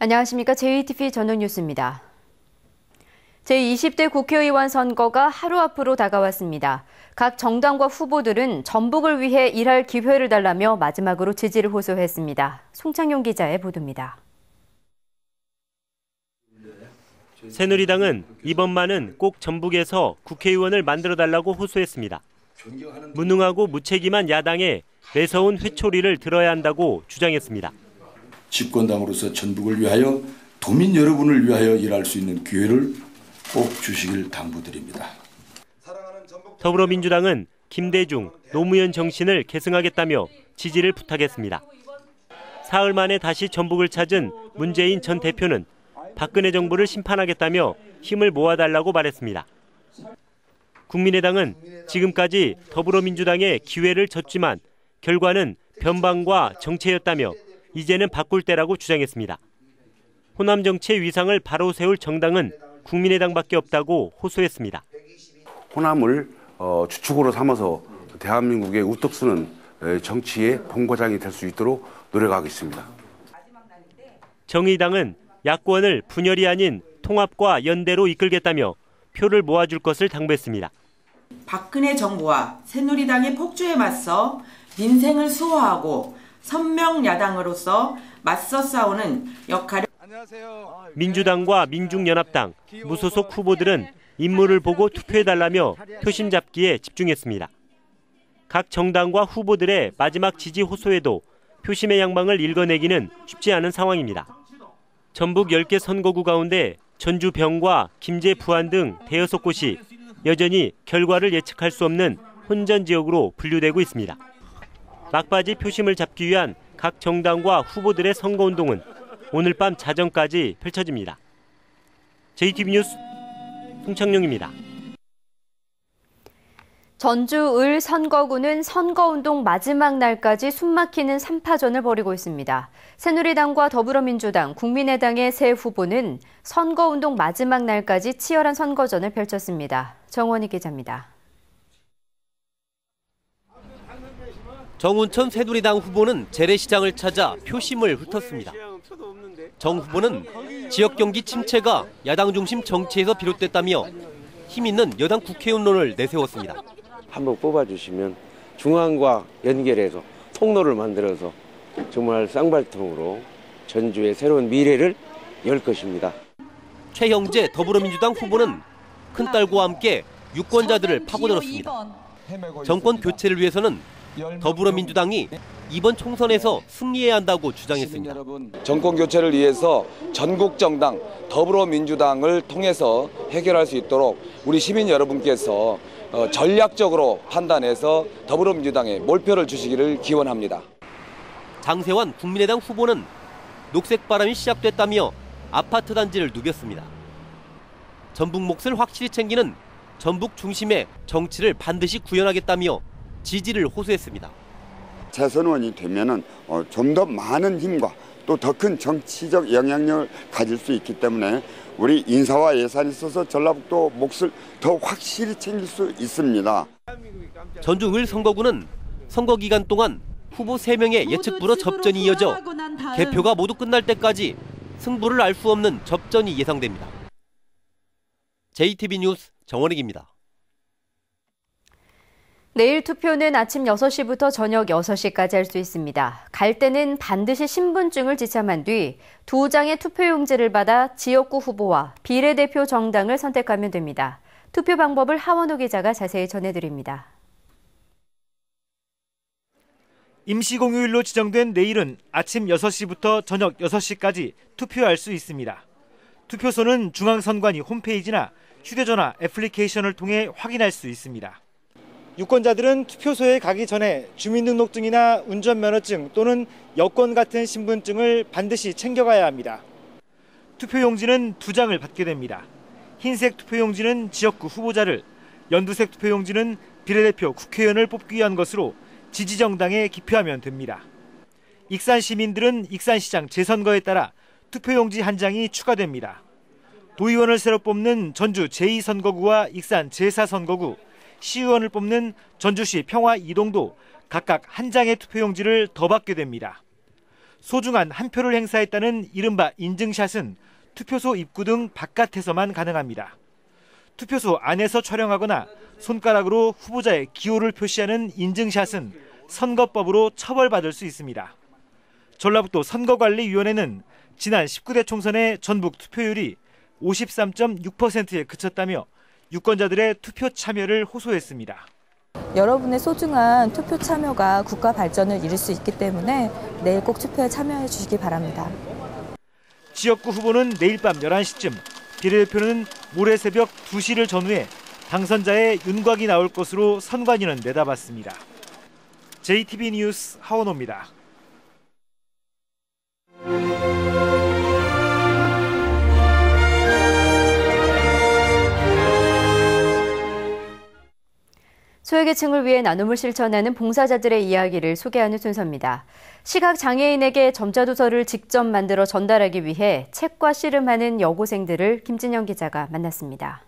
안녕하십니까. JTV 전국뉴스입니다. 제20대 국회의원 선거가 하루 앞으로 다가왔습니다. 각 정당과 후보들은 전북을 위해 일할 기회를 달라며 마지막으로 지지를 호소했습니다. 송창용 기자의 보도입니다. 새누리당은 이번만은 꼭 전북에서 국회의원을 만들어달라고 호소했습니다. 무능하고 무책임한 야당에 매서운 회초리를 들어야 한다고 주장했습니다. 집권당으로서 전북을 위하여 도민 여러분을 위하여 일할 수 있는 기회를 꼭 주시길 당부드립니다. 더불어민주당은 김대중, 노무현 정신을 계승하겠다며 지지를 부탁했습니다. 사흘 만에 다시 전북을 찾은 문재인 전 대표는 박근혜 정부를 심판하겠다며 힘을 모아달라고 말했습니다. 국민의당은 지금까지 더불어민주당에 기회를 줬지만 결과는 변방과 정체였다며 이제는 바꿀 때라고 주장했습니다. 호남 정치의 위상을 바로 세울 정당은 국민의당밖에 없다고 호소했습니다. 호남을 주축으로 삼아서 대한민국의 우뚝 서는 정치의 본거장이 될 수 있도록 노력하겠습니다. 정의당은 야권을 분열이 아닌 통합과 연대로 이끌겠다며 표를 모아줄 것을 당부했습니다. 박근혜 정부와 새누리당의 폭주에 맞서 민생을 수호하고 선명 야당으로서 맞서 싸우는 역할을. 민주당과 민중연합당, 무소속 후보들은 인물을 보고 투표해달라며 표심 잡기에 집중했습니다. 각 정당과 후보들의 마지막 지지 호소에도 표심의 양방을 읽어내기는 쉽지 않은 상황입니다. 전북 10개 선거구 가운데 전주 병과 김제 부안 등 대여섯 곳이 여전히 결과를 예측할 수 없는 혼전 지역으로 분류되고 있습니다. 막바지 표심을 잡기 위한 각 정당과 후보들의 선거운동은 오늘 밤 자정까지 펼쳐집니다. JTV 뉴스 송창용입니다. 전주 을 선거구는 선거운동 마지막 날까지 숨막히는 3파전을 벌이고 있습니다. 새누리당과 더불어민주당, 국민의당의 세 후보는 선거운동 마지막 날까지 치열한 선거전을 펼쳤습니다. 정원희 기자입니다. 정운천 새누리당 후보는 재래시장을 찾아 표심을 훑었습니다. 정 후보는 지역 경기 침체가 야당 중심 정치에서 비롯됐다며 힘 있는 여당 국회의원론을 내세웠습니다. 한번 뽑아주시면 중앙과 연결해서 통로를 만들어서 정말 쌍발통으로 전주의 새로운 미래를 열 것입니다. 최형재 더불어민주당 후보는 큰딸과 함께 유권자들을 파고들었습니다. 정권 교체를 위해서는 더불어민주당이 이번 총선에서 승리해야 한다고 주장했습니다. 정권 교체를 위해서 전국 정당 더불어민주당을 통해서 해결할 수 있도록 우리 시민 여러분께서 전략적으로 판단해서 더불어민주당에 몰표를 주시기를 기원합니다. 장세환 국민의당 후보는 녹색 바람이 시작됐다며 아파트 단지를 누볐습니다. 전북 몫을 확실히 챙기는 전북 중심의 정치를 반드시 구현하겠다며 지지를 호소했습니다. 재선 의원이 되면은 좀 더 많은 힘과 또 더 큰 정치적 영향력을 가질 수 있기 때문에 우리 인사와 예산이 있어서 전라북도 몫을 더 확실히 챙길 수 있습니다. 전주 을 선거구는 선거 기간 동안 후보 3명의 예측불허 접전이 이어져 개표가 모두 끝날 때까지 승부를 알 수 없는 접전이 예상됩니다. JTV 뉴스 정원익입니다. 내일 투표는 아침 6시부터 저녁 6시까지 할 수 있습니다. 갈 때는 반드시 신분증을 지참한 뒤 2장의 투표용지를 받아 지역구 후보와 비례대표 정당을 선택하면 됩니다. 투표 방법을 하원우 기자가 자세히 전해드립니다. 임시공휴일로 지정된 내일은 아침 6시부터 저녁 6시까지 투표할 수 있습니다. 투표소는 중앙선관위 홈페이지나 휴대전화 애플리케이션을 통해 확인할 수 있습니다. 유권자들은 투표소에 가기 전에 주민등록증이나 운전면허증 또는 여권 같은 신분증을 반드시 챙겨가야 합니다. 투표용지는 2장을 받게 됩니다. 흰색 투표용지는 지역구 후보자를, 연두색 투표용지는 비례대표 국회의원을 뽑기 위한 것으로 지지정당에 기표하면 됩니다. 익산 시민들은 익산시장 재선거에 따라 투표용지 1장이 추가됩니다. 도의원을 새로 뽑는 전주 제2선거구와 익산 제4선거구, 시의원을 뽑는 전주시 평화 2동도 각각 1장의 투표용지를 더 받게 됩니다. 소중한 한 표를 행사했다는 이른바 인증샷은 투표소 입구 등 바깥에서만 가능합니다. 투표소 안에서 촬영하거나 손가락으로 후보자의 기호를 표시하는 인증샷은 선거법으로 처벌받을 수 있습니다. 전라북도 선거관리위원회는 지난 19대 총선의 전북 투표율이 53.6%에 그쳤다며 유권자들의 투표 참여를 호소했습니다. 여러분의 소중한 투표 참여가 국가 발전을 이룰 수 있기 때문에 내일 꼭 투표에 참여해 주시기 바랍니다. 지역구 후보는 내일 밤 11시쯤, 비례대표는 모레 새벽 2시를 전후해 당선자의 윤곽이 나올 것으로 선관위는 내다봤습니다. JTB 뉴스 하원호입니다. 소외계층을 위해 나눔을 실천하는 봉사자들의 이야기를 소개하는 순서입니다. 시각장애인에게 점자도서를 직접 만들어 전달하기 위해 책과 씨름하는 여고생들을 김진영 기자가 만났습니다.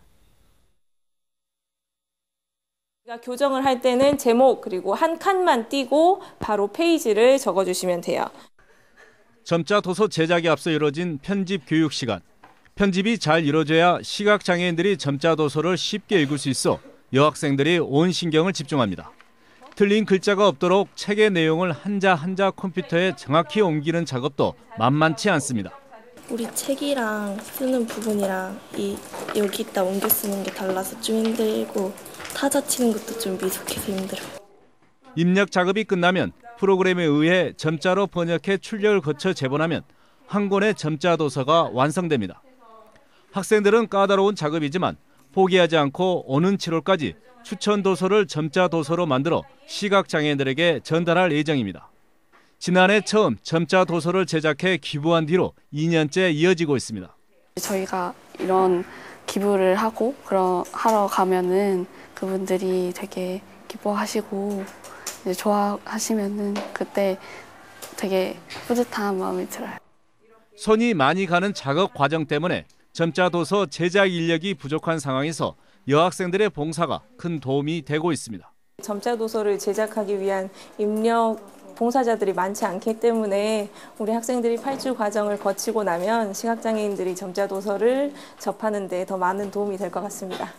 교정을 할 때는 제목 그리고 한 칸만 띄고 바로 페이지를 적어주시면 돼요. 점자도서 제작에 앞서 이뤄진 편집 교육 시간. 편집이 잘 이루어져야 시각장애인들이 점자도서를 쉽게 읽을 수 있어 여학생들이 온 신경을 집중합니다. 틀린 글자가 없도록 책의 내용을 한자 한자 컴퓨터에 정확히 옮기는 작업도 만만치 않습니다. 우리 책이랑 쓰는 부분이랑 여기다 옮겨 쓰는 게 달라서 좀 힘들고 타자 치는 것도 좀 미숙해서 힘들어요. 입력 작업이 끝나면 프로그램에 의해 점자로 번역해 출력을 거쳐 제본하면 한 권의 점자 도서가 완성됩니다. 학생들은 까다로운 작업이지만 포기하지 않고 오는 7월까지 추천 도서를 점자 도서로 만들어 시각장애인들에게 전달할 예정입니다. 지난해 처음 점자 도서를 제작해 기부한 뒤로 2년째 이어지고 있습니다. 저희가 이런 기부를 하러 가면은 그분들이 되게 기뻐하시고 이제 좋아하시면은 그때 되게 뿌듯한 마음이 들어요. 손이 많이 가는 작업 과정 때문에 점자 도서 제작 인력이 부족한 상황에서 여학생들의 봉사가 큰 도움이 되고 있습니다. 점자 도서를 제작하기 위한 입력 봉사자들이 많지 않기 때문에 우리 학생들이 8주 과정을 거치고 나면 시각장애인들이 점자 도서를 접하는 데 더 많은 도움이 될 것 같습니다.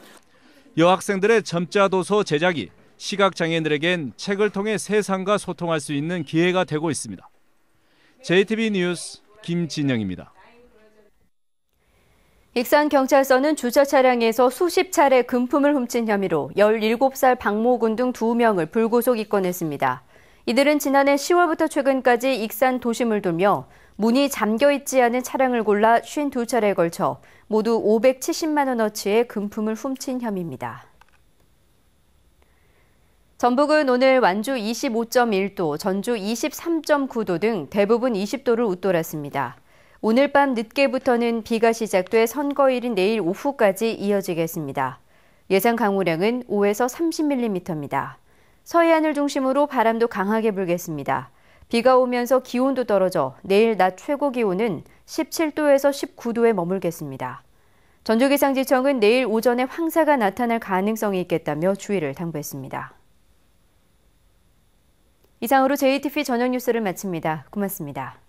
여학생들의 점자 도서 제작이 시각장애인들에겐 책을 통해 세상과 소통할 수 있는 기회가 되고 있습니다. JTB 뉴스 김진영입니다. 익산경찰서는 주차 차량에서 수십 차례 금품을 훔친 혐의로 17살 박모군 등 2명을 불구속 입건했습니다. 이들은 지난해 10월부터 최근까지 익산 도심을 돌며 문이 잠겨있지 않은 차량을 골라 52차례에 걸쳐 모두 570만 원어치의 금품을 훔친 혐의입니다. 전북은 오늘 완주 25.1도, 전주 23.9도 등 대부분 20도를 웃돌았습니다. 오늘 밤 늦게부터는 비가 시작돼 선거일인 내일 오후까지 이어지겠습니다. 예상 강우량은 5에서 30mm입니다. 서해안을 중심으로 바람도 강하게 불겠습니다. 비가 오면서 기온도 떨어져 내일 낮 최고 기온은 17도에서 19도에 머물겠습니다. 전주기상지청은 내일 오전에 황사가 나타날 가능성이 있겠다며 주의를 당부했습니다. 이상으로 JTB 저녁 뉴스를 마칩니다. 고맙습니다.